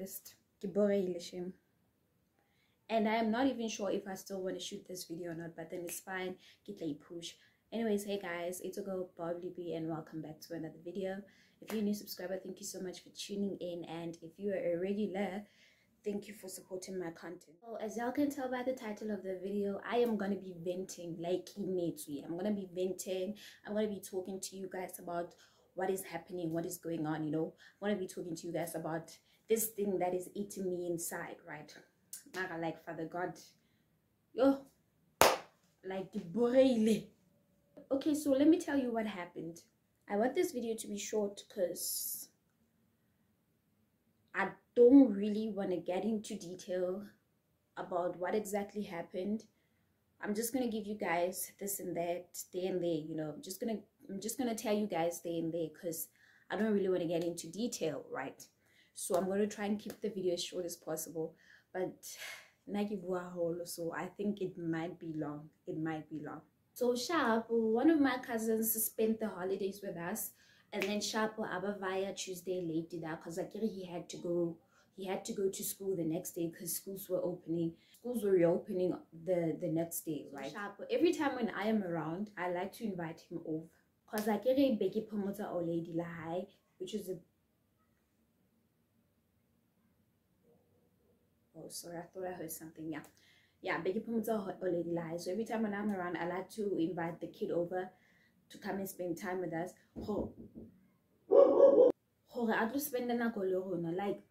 honest, and I am not even sure if I still want to shoot this video or not, but then it's fine. Get a push. Anyways, hey guys, it's a girl Bob and welcome back to another video. If you're a new subscriber, thank you so much for tuning in, and if you are a regular, thank you for supporting my content. So as y'all can tell by the title of the video, I am going to be venting like Kimetsu. I'm going to be venting. I'm going to be talking to you guys about what is happening, what is going on, you know. I'm going to be talking to you guys about this thing that is eating me inside, right? Like, Father God, yo, like the boreile. Okay, so let me tell you what happened. I want this video to be short because I don't really want to get into detail about what exactly happened. I'm just gonna give you guys this and that, there and there, you know. I'm just gonna tell you guys there and there because I don't really want to get into detail, right? So I'm gonna try and keep the video as short as possible. But so I think it might be long. It might be long. So Sharp, one of my cousins, spent the holidays with us, and then Sharp Abavaya Tuesday late did that because he had to go to school the next day because schools were reopening the next day, right? Sharp, every time when I am around, I like to invite him over because Beki Pomota or Lady Lahai, which is a oh sorry, I thought I heard something. Yeah, Becky Pumza or Lady Lies. So every time when I'm around, I like to invite the kid over to come and spend time with us. I just spend like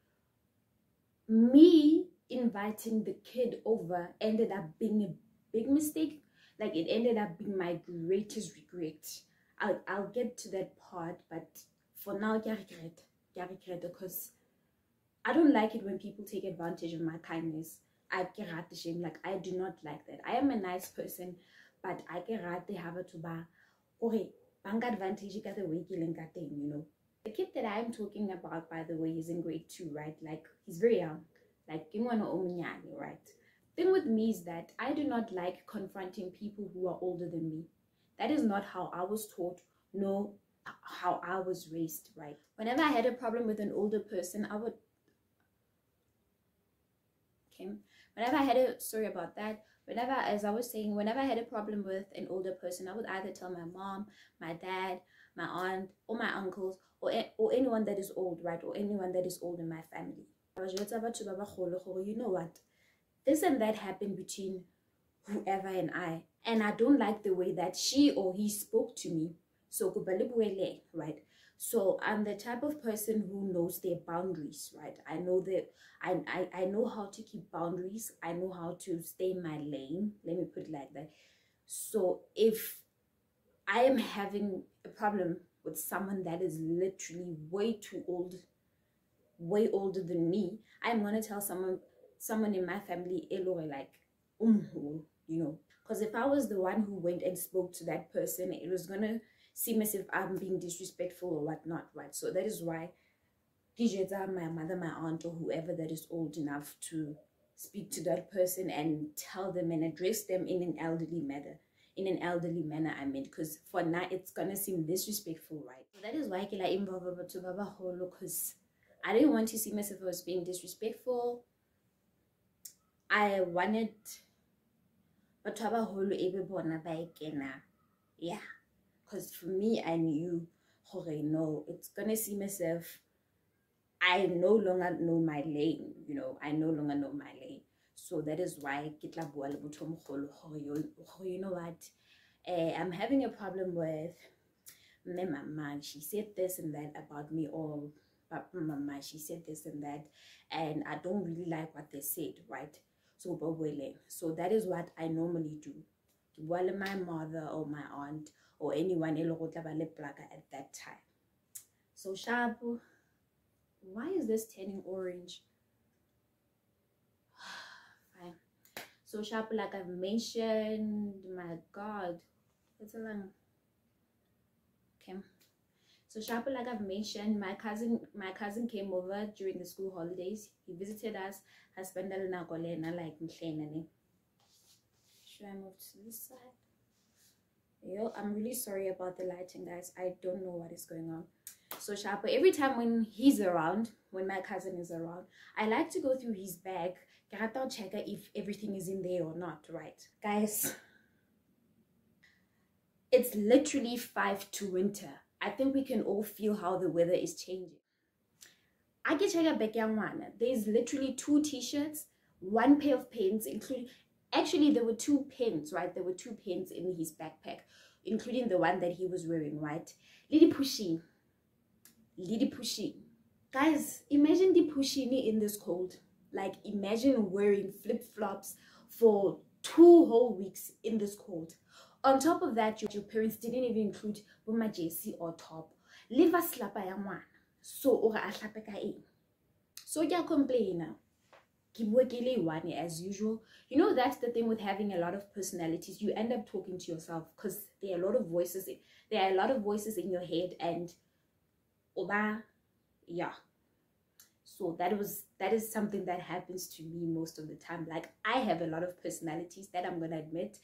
me inviting the kid over ended up being a big mistake. Like it ended up being my greatest regret. I'll get to that part, but for now, I regret because I don't like it when people take advantage of my kindness. Like I do not like that. I am a nice person, but I get have to buy bank advantage the way you know. The kid that I'm talking about, by the way, is in grade 2, right? Like he's very young, like right? Thing with me is that I do not like confronting people who are older than me. That is not how I was taught, no, how I was raised, right? Whenever I had a problem with an older person, I would whenever I had a as I was saying, whenever I had a problem with an older person, I would either tell my mom, my dad, my aunt, or my uncles, or anyone that is old, right? Or anyone that is old in my family. You know what? This and that happened between whoever and I don't like the way that she or he spoke to me. So right? So I'm the type of person who knows their boundaries, right? I know that I know how to keep boundaries. I know how to stay in my lane. Let me put it like that. So if I am having a problem with someone that is literally way too old, way older than me, I'm gonna tell someone in my family, like, you know, because if I was the one who went and spoke to that person, it was gonna seem as if I'm being disrespectful or whatnot, right? So that is why my mother, my aunt, or whoever that is old enough to speak to that person and tell them and address them in an elderly manner. I mean, because for now it's gonna seem disrespectful, right? So that is why because I didn't want to seem as if I was being disrespectful. I wanted yeah, because for me, I knew, no, it's gonna seem as if I no longer know my lane, you know. I no longer know my lane. So that is why you know what, I'm having a problem with my mama. She said this and that about me, or mama, she said this and that, and I don't really like what they said, right? So that is what I normally do. My mother or my aunt or anyone at that time. So Sharp, why is this turning orange? Fine. So Sharp, like I've mentioned, my God, it's a long. Okay. So Sharp, like I've mentioned, my cousin came over during the school holidays. He visited us. I spent a like should I move to this side? Yo, I'm really sorry about the lighting, guys. I don't know what is going on. So sharper, every time when he's around, when my cousin is around, I like to go through his bag, check if everything is in there or not, right? Guys, it's literally 5 to winter. I think we can all feel how the weather is changing. I get check back one. There's literally 2 t-shirts, 1 pair of pants, including, actually there were 2 pens, right? There were 2 pens in his backpack, including the one that he was wearing, right? Lady pushy. Guys, imagine the pushini in this cold. Like, imagine wearing flip-flops for 2 whole weeks in this cold. On top of that, your parents didn't even include my jersey or top. Leave a slapper ya mwana. So ora a hlape ka eng. So ya complain now. One as usual. You know, that's the thing with having a lot of personalities. You end up talking to yourself because there are a lot of voices. There are a lot of voices in your head, and oba, yeah. So that is something that happens to me most of the time. Like, I have a lot of personalities, that I'm gonna admit.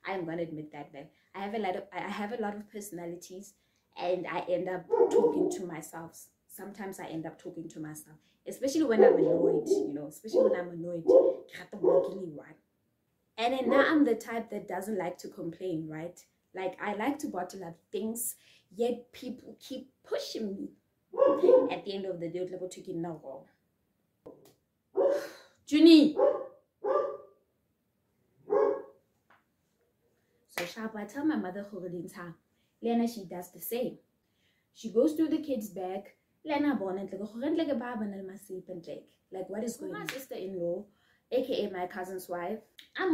I'm gonna admit that I have a lot of personalities, and I end up talking to myself. Sometimes I end up talking to myself, especially when I'm annoyed, you know, especially when I'm annoyed. And then now I'm the type that doesn't like to complain, right? Like, I like to bottle up things, yet people keep pushing me. At the end of the day, level to get now. Junie. So sharp, I tell my mother Lena, she does the same. She goes through the kids' bag. Lena bonnet like what is going on? My sister-in-law, aka my cousin's wife, I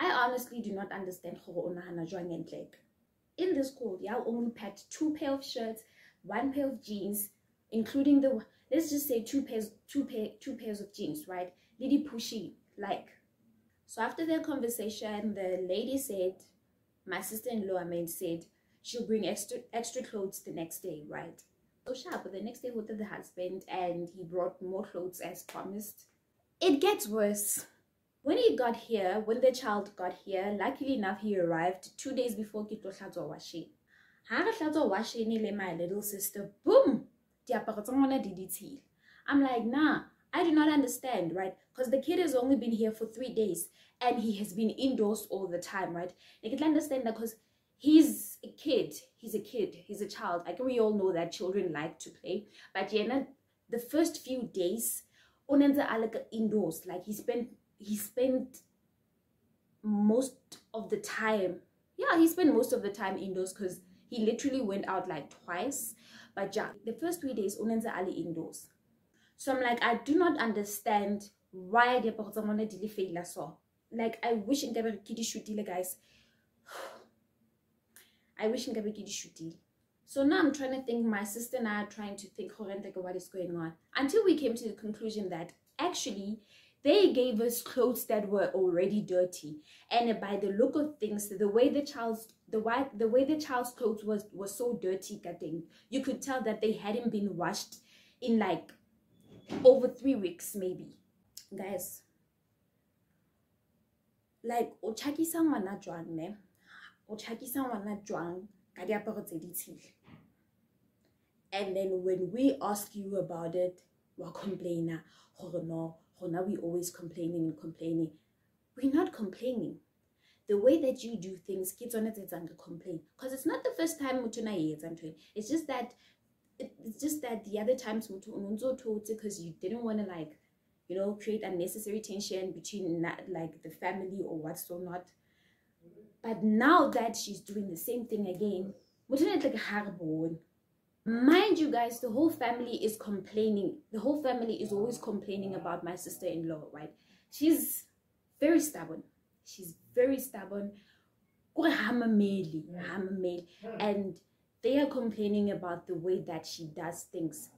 honestly do not understand in this cold. Y'all only packed 2 pair of shirts, 1 pair of jeans, including the, let's just say 2 pairs of jeans, right? Lady pushy, like. So after their conversation, the lady said, my sister-in-law, said she'll bring extra clothes the next day, right? So sharp, but the next day with the husband, and he brought more clothes as promised. It gets worse. When the child got here, luckily enough, he arrived 2 days before Kitlo Hlatswa Washi. My little sister, boom! I'm like, nah, I do not understand, right? Because the kid has only been here for 3 days, and he has been indoors all the time, right? I can understand that because he's a kid, he's a child. Like, we all know that children like to play, but the first few days, indoors, like he spent most of the time, he spent most of the time indoors because he literally went out like twice. But yeah, the first 3 days, ali indoors. So I'm like, I do not understand why the fail so. Like, I wish in kidi shutile, guys. I wish in kidi shutile. So now I'm trying to think, my sister and I are trying to think what is going on, until we came to the conclusion that actually they gave us clothes that were already dirty, and by the look of things, the way the child's clothes was so dirty, you could tell that they hadn't been washed in like over 3 weeks maybe. Guys, like, o chakisa ngwana jwang ne, o chakisa ngwana jwang ka diaparo tse ditshila. And then when we ask you about it, we complain. No, we always complaining. We're not complaining. The way that you do things, kids on it complain, because it's not the first time it's just that the other times because you didn't want to, like, you know, create unnecessary tension between like the family or what's so not. But now that she's doing the same thing again, mind you guys, the whole family is complaining. The whole family is always complaining about my sister-in-law, right? She's very stubborn. And they are complaining about the way that she does things.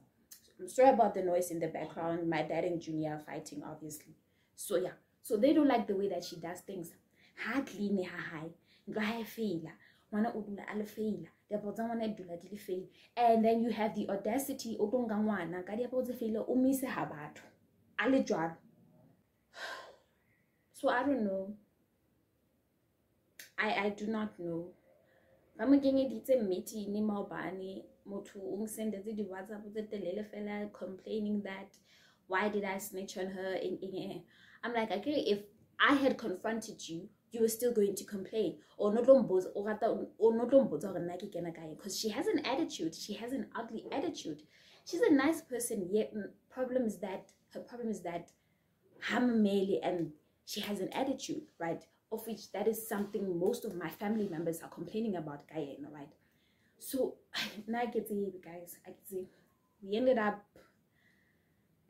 I'm sorry about the noise in the background. My dad and Junior are fighting, obviously. So yeah, so they don't like the way that she does things. And then you have the audacity, so I don't know. I do not know. ba mo kenyeditse meeting maobane motho o sendetse di WhatsApp tse telele fela complaining that why did I snitch on her in I'm like, okay, if I had confronted you, you were still going to complain or not because she has an attitude. She has an ugly attitude. She's a nice person, yet her problem is that hamameli and she has an attitude, right? Of which that is something most of my family members are complaining about, right? So now I get to guys, we ended up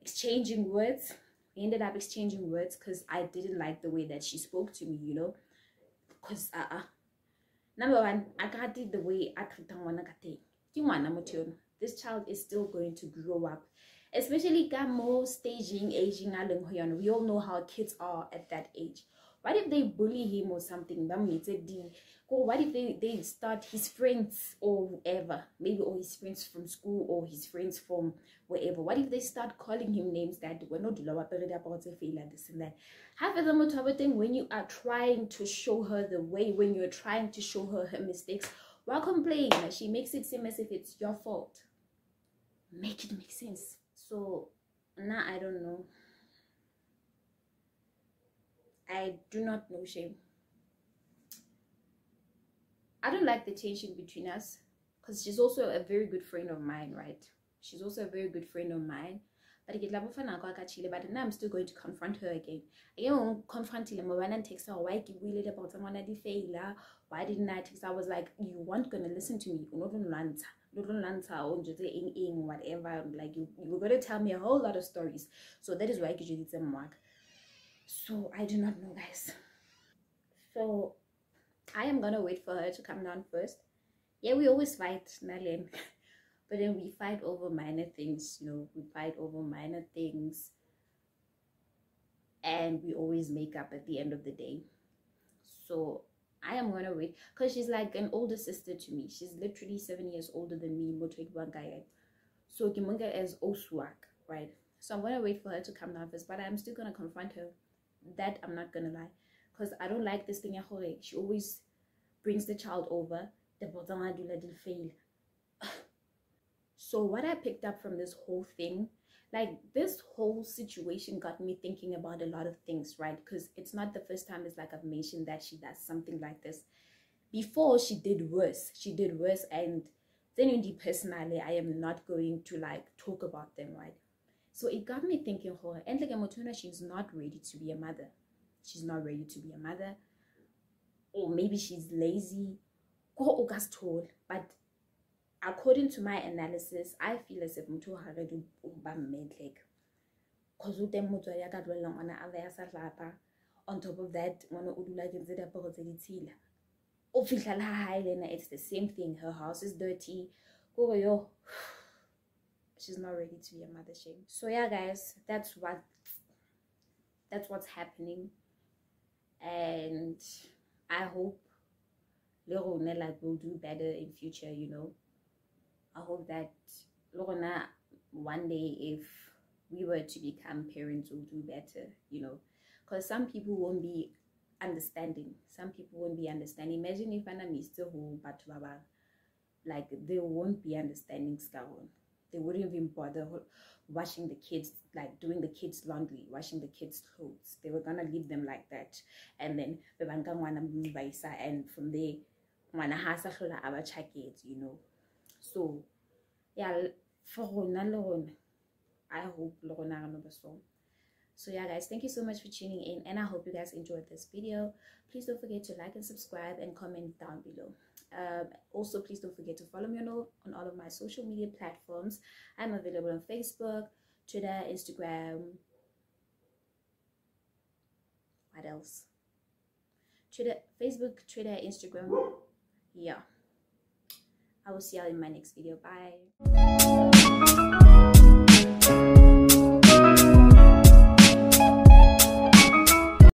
exchanging words. Because I didn't like the way that she spoke to me, because number one, I can't do the way I treat this child is still going to grow up, especially more staging, aging. We all know how kids are at that age. What if they bully him or something? What if they start his friends or whatever, maybe all his friends from school or his friends from wherever? What if they start calling him names that were not this and that? When you are trying to show her the way, when you're trying to show her her mistakes, while complaining, she makes it seem as if it's your fault. Make it make sense. So now I don't know. I do not know, shame. I don't like the tension between us because she's also a very good friend of mine, right? She's also a very good friend of mine. But now I'm still going to confront her again. I won't confront her and text her, why about someone that failure? Why didn't I text her? I was like, you weren't gonna listen to me. Whatever. Like you were gonna tell me a whole lot of stories. So that is why I did some work. So I do not know, guys. So I am gonna wait for her to come down first. Yeah, we always fight, Nalen. But then we fight over minor things, we fight over minor things. And we always make up at the end of the day. So I am gonna wait. Because she's like an older sister to me. She's literally 7 years older than me. So Kimunga is Oswak, right? So I'm gonna wait for her to come down first. But I'm still gonna confront her. That I'm not gonna lie. Because I don't like this thing. She always brings the child over. The fail. So what I picked up from this whole thing, like this whole situation got me thinking about a lot of things, right? Because it's not the first time, it's like I've mentioned that she does something like this. Before, she did worse. And then personally, I am not going to like talk about them, right? So it got me thinking, and like Motuna, she's not ready to be a mother. She's not ready to be a mother. Or maybe she's lazy. But according to my analysis, I feel as if Mutu already like because on top of that, it's the same thing. Her house is dirty. She's not ready to be a mother, shame. So yeah, guys, that's what's happening, and I hope Lorona like will do better in future. I hope that Lorona one day, if we were to become parents, will do better. Because some people won't be understanding. Imagine if I'm still home, but like they won't be understanding. They wouldn't even bother washing the kids, like doing the kids' laundry, washing the kids' clothes. They were gonna leave them like that, and then and from there, So yeah, for I hope so yeah, guys, thank you so much for tuning in, and I hope you guys enjoyed this video. Please don't forget to like and subscribe and comment down below. Also, please don't forget to follow me on all of my social media platforms. I'm available on Facebook, Twitter, Instagram. What else? Facebook, Twitter, Instagram. Yeah. I will see y'all in my next video. Bye.